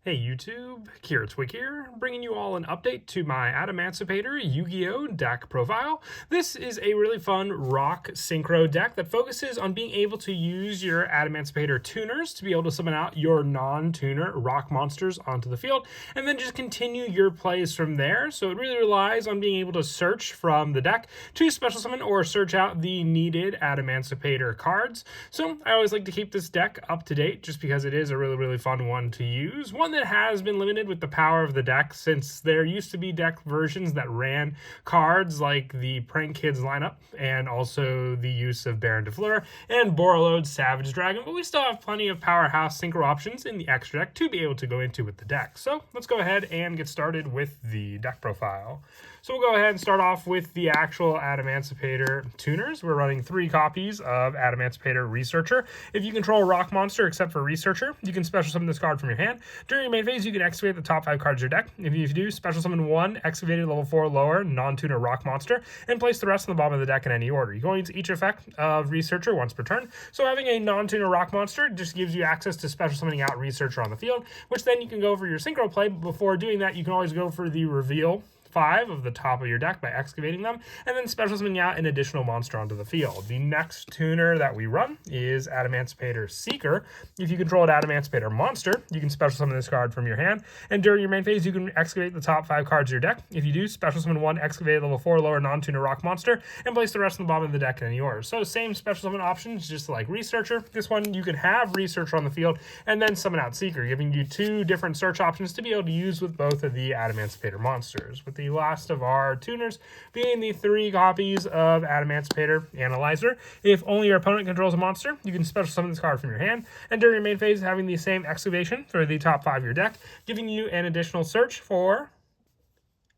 Hey YouTube, Twig here, bringing you all an update to my Adamancipator Yugioh deck profile. This is a really fun rock synchro deck that focuses on being able to use your Adamancipator tuners to be able to summon out your non-tuner rock monsters onto the field, and then just continue your plays from there. So it really relies on being able to search from the deck to special summon or search out the needed Adamancipator cards. So I always like to keep this deck up to date just because it is a really fun one to use. One that has been limited with the power of the deck, since there used to be deck versions that ran cards like the Prank Kids lineup and also the use of Baron de Fleur and Borreload's Savage Dragon, but we still have plenty of powerhouse synchro options in the extra deck to be able to go into with the deck. So let's go ahead and get started with the deck profile. So we'll go ahead and start off with the actual Adamancipator tuners. We're running 3 copies of Adamancipator Researcher. If you control a rock monster except for Researcher, you can special summon this card from your hand. During your main phase, you can excavate the top 5 cards of your deck. If you do, special summon 1 excavated level 4 lower non-tuner rock monster and place the rest on the bottom of the deck in any order. You can only use each effect of Researcher once per turn. So having a non-tuner rock monster just gives you access to special summoning out Researcher on the field, which then you can go for your synchro play. Before doing that, you can always go for the reveal 5 of the top of your deck by excavating them, and then special summoning out an additional monster onto the field. The next tuner that we run is Adamancipator Seeker. If you control an Adamancipator monster, you can special summon this card from your hand, and during your main phase, you can excavate the top 5 cards of your deck. If you do, special summon 1 excavated level 4 lower non-tuner rock monster, and place the rest on the bottom of the deck in any order. So same special summon options, just like Researcher. This one, you can have Researcher on the field, and then summon out Seeker, giving you 2 different search options to be able to use with both of the Adamancipator monsters. With the last of our tuners being the 3 copies of Adamancipator Analyzer. If only your opponent controls a monster, you can special summon this card from your hand, and during your main phase, having the same excavation for the top 5 of your deck, giving you an additional search for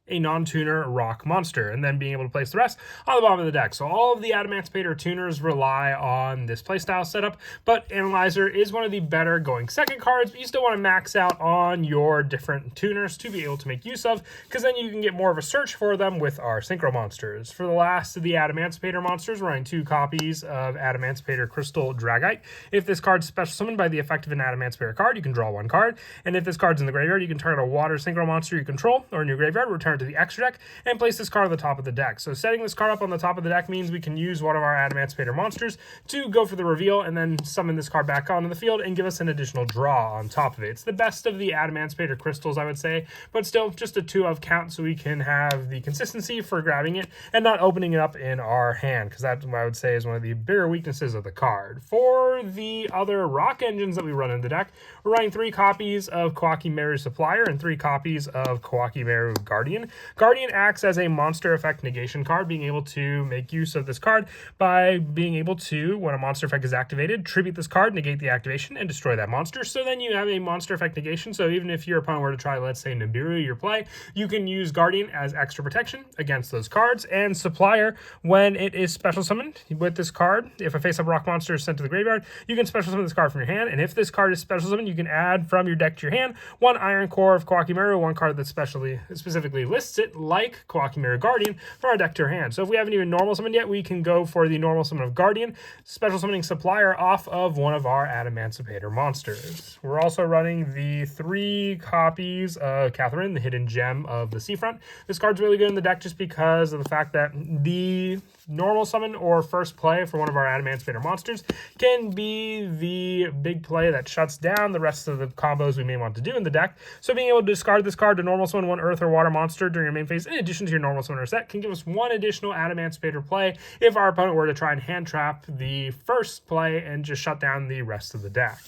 a non-tuner rock monster, and then being able to place the rest on the bottom of the deck. So all of the Adamancipator tuners rely on this playstyle setup, but Analyzer is one of the better going second cards, but you still want to max out on your different tuners to be able to make use of, because then you can get more of a search for them with our synchro monsters. For the last of the Adamancipator monsters, we're running 2 copies of Adamancipator Crystal Dragite. If this card's special summoned by the effect of an Adamancipator card, you can draw 1 card, and if this card's in the graveyard, you can target a water synchro monster you control, or in your graveyard, return to the extra deck and place this card on the top of the deck. So setting this card up on the top of the deck means we can use one of our Adamancipator monsters to go for the reveal and then summon this card back onto the field and give us an additional draw on top of it. It's the best of the Adamancipator crystals, I would say, but still just a 2 of count so we can have the consistency for grabbing it and not opening it up in our hand, because that's what I would say is one of the bigger weaknesses of the card. For the other rock engines that we run in the deck, we're running 3 copies of Kwakimeru Supplier and 3 copies of Kwakimeru Guardian. Guardian acts as a monster effect negation card, being able to make use of this card by being able to, when a monster effect is activated, tribute this card, negate the activation, and destroy that monster. So then you have a monster effect negation. So even if your opponent were to try, let's say, Nibiru your play, you can use Guardian as extra protection against those cards. And Supplier, when it is special summoned with this card, if a face-up rock monster is sent to the graveyard, you can special summon this card from your hand. And if this card is special summoned, you can add from your deck to your hand 1 Iron Core of Kwakimeru, 1 card that specifically lists it, like Kwakimeru Guardian, from our deck to our hand. So if we haven't even normal summoned yet, we can go for the normal summon of Guardian, special summoning Supplier off of one of our Adamancipator monsters. We're also running the 3 copies of Catherine, the hidden gem of the Seafront. This card's really good in the deck just because of the fact that the normal summon or first play for one of our Adamancipator monsters can be the big play that shuts down the rest of the combos we may want to do in the deck. So being able to discard this card to normal summon 1 earth or water monster during your main phase, in addition to your normal summoner set, can give us 1 additional Adamancipator play if our opponent were to try and hand trap the first play and just shut down the rest of the deck.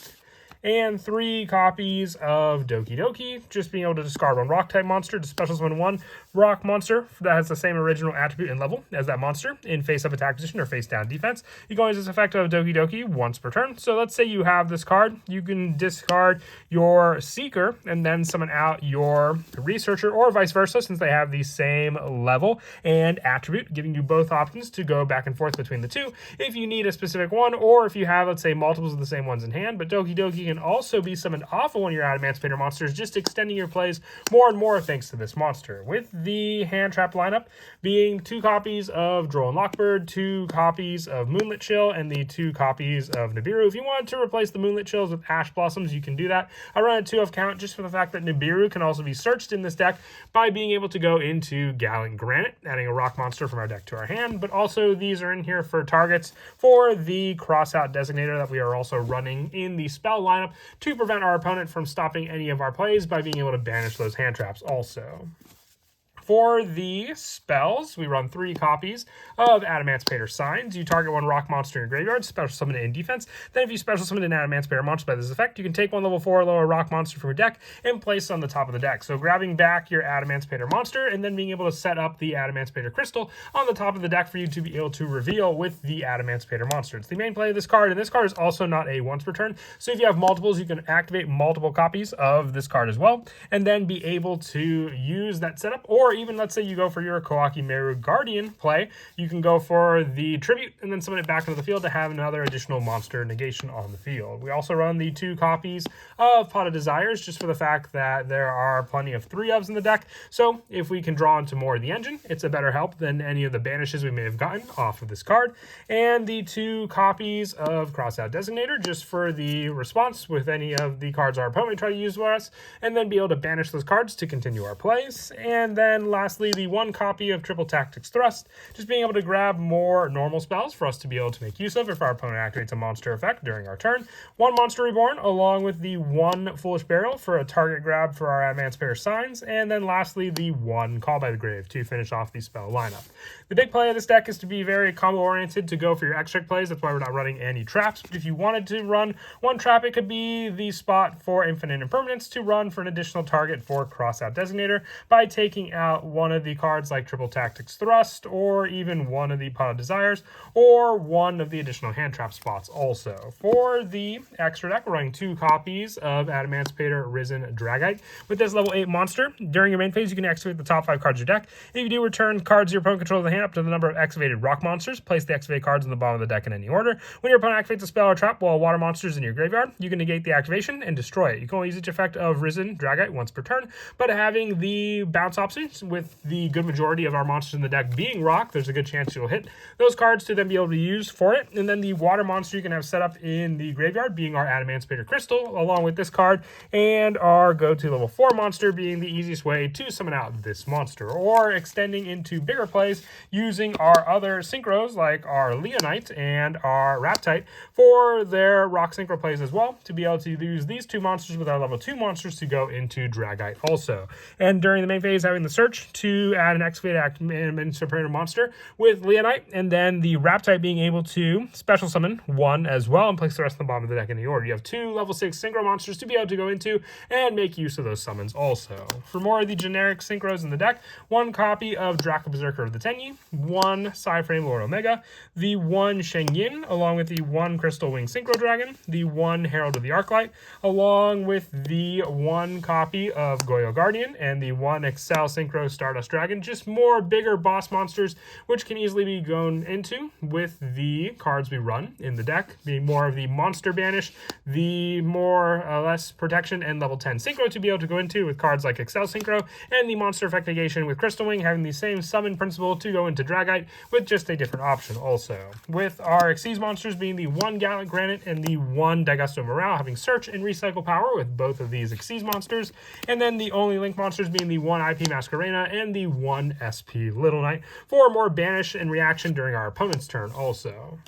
And 3 copies of Doki Doki, just being able to discard 1 rock type monster to special summon 1 rock monster that has the same original attribute and level as that monster in face up attack position or face down defense. You can always use this effect of Doki Doki once per turn. So let's say you have this card, you can discard your Seeker and then summon out your Researcher, or vice versa, since they have the same level and attribute, giving you both options to go back and forth between the 2 if you need a specific one, or if you have, let's say, multiples of the same ones in hand. But Doki Doki can can also be summoned off of one of your Adamancipator monsters, just extending your plays more and more thanks to this monster. With the hand trap lineup being 2 copies of Droll and Lockbird, 2 copies of Moonlit Chill, and the 2 copies of Nibiru. If you wanted to replace the Moonlit Chills with Ash Blossoms, you can do that. I run a 2 of count just for the fact that Nibiru can also be searched in this deck by being able to go into Gallant Granite, adding a rock monster from our deck to our hand, but also these are in here for targets for the Crossout Designator that we are also running in the spell lineup to prevent our opponent from stopping any of our plays by being able to banish those hand traps also. For the spells, we run 3 copies of Adamancipator Signs. You target 1 rock monster in your graveyard, special summon it in defense. Then if you special summon an Adamancipator monster by this effect, you can take 1 level 4 lower rock monster from your deck and place it on the top of the deck. So grabbing back your Adamancipator monster and then being able to set up the Adamancipator crystal on the top of the deck for you to be able to reveal with the Adamancipator monster. It's the main play of this card, and this card is also not a once per turn. So if you have multiples, you can activate multiple copies of this card as well, and then be able to use that setup. Or even, let's say you go for your Koaki Meru Guardian play, you can go for the Tribute and then summon it back into the field to have another additional monster negation on the field. We also run the 2 copies of Pot of Desires, just for the fact that there are plenty of 3-ofs in the deck. So if we can draw into more of the engine, it's a better help than any of the banishes we may have gotten off of this card. And the 2 copies of Crossout Designator, just for the response with any of the cards our opponent may try to use for us, and then be able to banish those cards to continue our plays. And then lastly, the 1 copy of Triple Tactics Thrust, just being able to grab more normal spells for us to be able to make use of if our opponent activates a monster effect during our turn. 1 Monster Reborn, along with the 1 Foolish Burial for a target grab for our Adamancipator Signs, and then lastly the 1 Call by the Grave to finish off the spell lineup. The big play of this deck is to be very combo-oriented, to go for your extra plays. That's why we're not running any traps, but if you wanted to run 1 trap, it could be the spot for Infinite Impermanence to run for an additional target for Crossout Designator by taking out one of the cards like Triple Tactics Thrust, or even 1 of the Pot of Desires, or 1 of the additional hand trap spots also. For the extra deck, we're running 2 copies of Adamancipator Risen Dragite. With this level 8 monster, during your main phase, you can activate the top 5 cards of your deck. If you do, return cards your opponent controls the hand up to the number of activated rock monsters. Place the activated cards on the bottom of the deck in any order. When your opponent activates a spell or trap while water monsters in your graveyard, you can negate the activation and destroy it. You can only use each effect of Risen Dragite once per turn, but having the bounce options with the good majority of our monsters in the deck being rock, there's a good chance you'll hit those cards to then be able to use for it. And then the water monster you can have set up in the graveyard being our Adamancipator Crystal, along with this card, and our go-to level 4 monster being the easiest way to summon out this monster, or extending into bigger plays using our other synchros like our Leonite and our Raptite for their rock synchro plays as well, to be able to use these 2 monsters with our level 2 monsters to go into Dragite also. And during the main phase, having the search to add an excavated Adamancipator monster with Leonite, and then the Raptite being able to special summon 1 as well and place the rest on the bottom of the deck in the order. You have 2 level 6 synchro monsters to be able to go into and make use of those summons also. For more of the generic synchros in the deck, 1 copy of Draco Berserker of the Tenyi, 1 Psyframe Lord Omega, the 1 Sheng Yin, along with the 1 Crystal Wing Synchro Dragon, the 1 Herald of the Arclight, along with the 1 copy of Goyo Guardian, and the 1 Excel Synchro Stardust Dragon. Just more bigger boss monsters, which can easily be gone into with the cards we run in the deck, being more of the Monster Banish, the more or less Protection, and level 10 Synchro to be able to go into with cards like Excel Synchro, and the Monster Effect Negation with Crystal Wing having the same summon principle to go into Dragite with just a different option also. With our Xyz monsters being the 1 Gallant Granite and the 1 Daigusto Morale having Search and Recycle power with both of these Xyz monsters, and then the only Link monsters being the 1 IP Masquerena and the 1 SP Little Knight for more banish and reaction during our opponent's turn also.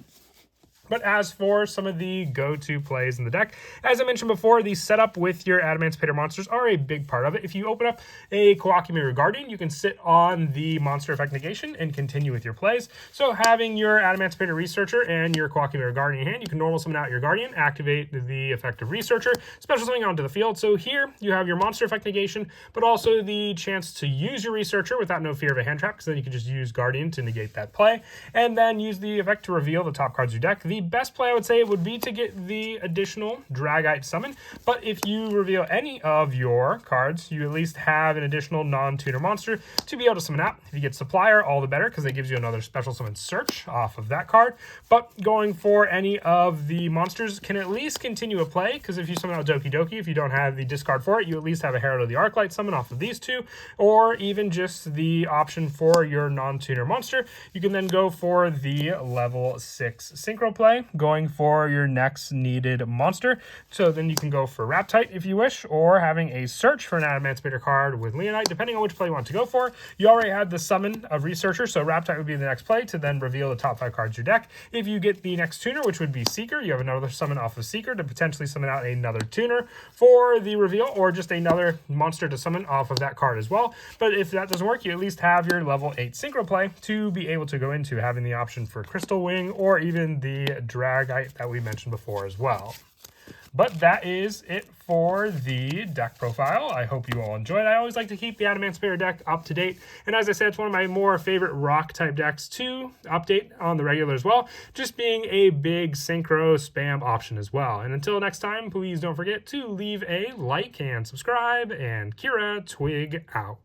But as for some of the go-to plays in the deck, as I mentioned before, the setup with your Adamancipator monsters are a big part of it. If you open up a Koaki Meru Guardian, you can sit on the Monster Effect Negation and continue with your plays. So having your Adamancipator Researcher and your Koaki Meru Guardian in hand, you can normal summon out your Guardian, activate the effect of Researcher, special summoning onto the field. So here you have your Monster Effect Negation, but also the chance to use your Researcher without no fear of a hand trap, because then you can just use Guardian to negate that play, and then use the effect to reveal the top cards of your deck. The best play, I would say, would be to get the additional Dragite summon, but if you reveal any of your cards, you at least have an additional non-tuner monster to be able to summon out. If you get Supplier, all the better, because it gives you another special summon search off of that card. But going for any of the monsters can at least continue a play, because if you summon out Doki Doki, if you don't have the discard for it, you at least have a Herald of the Arclight summon off of these two, or even just the option for your non-tuner monster. You can then go for the level 6 synchro play, going for your next needed monster. So then you can go for Raptite if you wish, or having a search for an Adamancipator card with Leonite, depending on which play you want to go for. You already had the summon of Researcher, so Raptite would be the next play to then reveal the top 5 cards of your deck. If you get the next tuner, which would be Seeker, you have another summon off of Seeker to potentially summon out another tuner for the reveal, or just another monster to summon off of that card as well. But if that doesn't work, you at least have your level 8 synchro play to be able to go into, having the option for Crystal Wing or even the Dragite that we mentioned before as well. But that is it for the deck profile. I hope you all enjoyed. I always like to keep the Adamancipator deck up to date. And as I said, it's one of my more favorite rock type decks to update on the regular as well, just being a big synchro spam option as well. And until next time, please don't forget to leave a like and subscribe, and Kira Twig out.